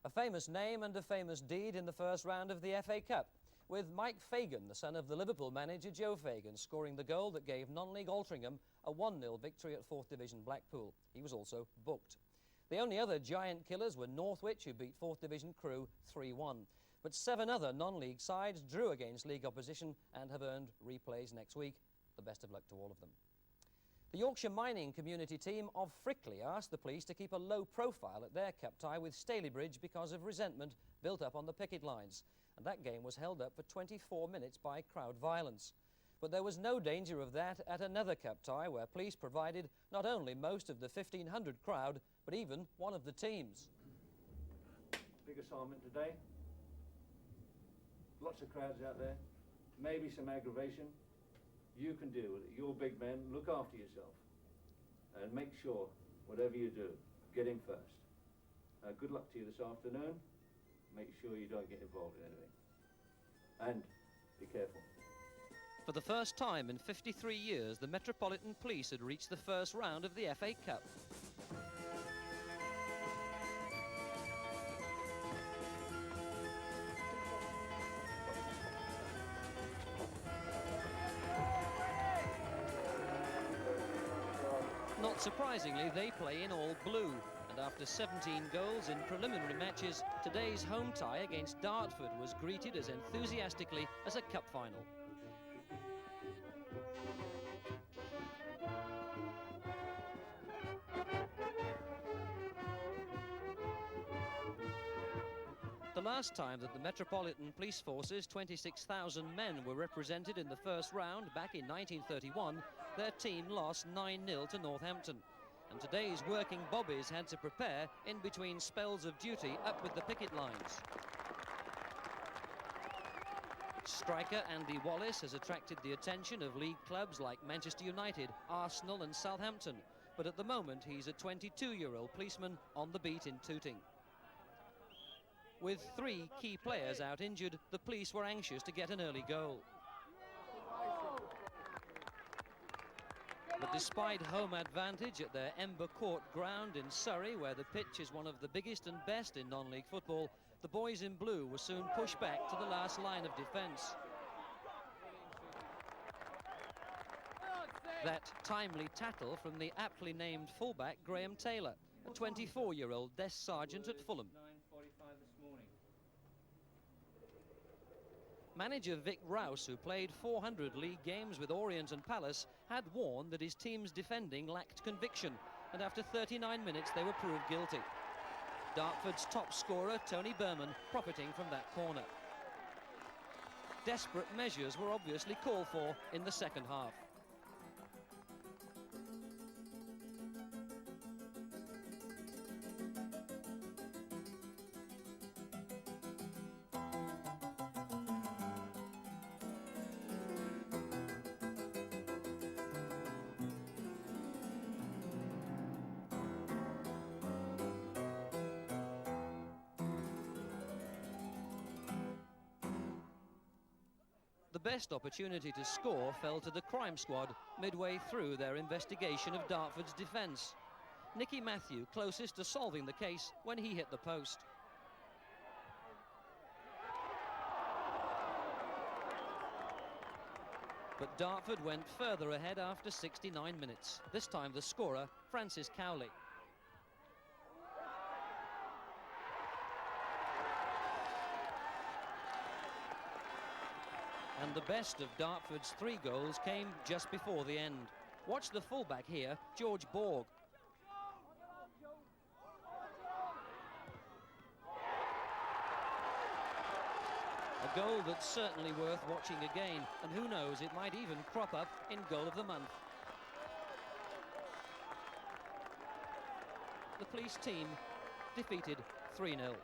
A famous name and a famous deed in the first round of the FA Cup, with Mike Fagan, the son of the Liverpool manager Joe Fagan, scoring the goal that gave non-league Altrincham a 1-0 victory at 4th Division Blackpool. He was also booked. The only other giant killers were Northwich, who beat 4th Division Crewe 3-1. But 7 other non-league sides drew against league opposition and have earned replays next week. The best of luck to all of them. The Yorkshire mining community team of Frickley asked the police to keep a low profile at their cup tie with Stalybridge because of resentment built up on the picket lines. And that game was held up for 24 minutes by crowd violence. But there was no danger of that at another cup tie where police provided not only most of the 1,500 crowd, but even one of the teams. Big assignment today. Lots of crowds out there. Maybe some aggravation. You can deal with it. You're big men. Look after yourself. And make sure, whatever you do, get in first. Good luck to you this afternoon. Make sure you don't get involved in anything. And be careful. For the first time in 53 years, the Metropolitan Police had reached the first round of the FA Cup. Not surprisingly, they play in all blue, and after 17 goals in preliminary matches, today's home tie against Dartford was greeted as enthusiastically as a cup final. The last time that the Metropolitan Police Force's 26,000 men were represented in the first round, back in 1931, their team lost 9-0 to Northampton. And today's working bobbies had to prepare in between spells of duty up with the picket lines. Striker Andy Wallace has attracted the attention of league clubs like Manchester United, Arsenal and Southampton. But at the moment, he's a 22-year-old policeman on the beat in Tooting. With 3 key players out injured, the police were anxious to get an early goal. But despite home advantage at their Ember Court ground in Surrey, where the pitch is one of the biggest and best in non-league football, the boys in blue were soon pushed back to the last line of defence. That timely tackle from the aptly named fullback Graham Taylor, a 24-year-old desk sergeant at Fulham. 9:45 this morning. Manager Vic Rouse, who played 400 league games with Orient and Palace, had warned that his team's defending lacked conviction, and after 39 minutes they were proved guilty. Dartford's top scorer, Tony Berman, profiting from that corner. Desperate measures were obviously called for in the second half. The best opportunity to score fell to the crime squad midway through their investigation of Dartford's defence. Nicky Matthew closest to solving the case when he hit the post. But Dartford went further ahead after 69 minutes. This time the scorer, Francis Cowley. And the best of Dartford's 3 goals came just before the end. Watch the fullback here, George Borg. A goal that's certainly worth watching again, and who knows, it might even crop up in Goal of the Month. The police team defeated 3-0.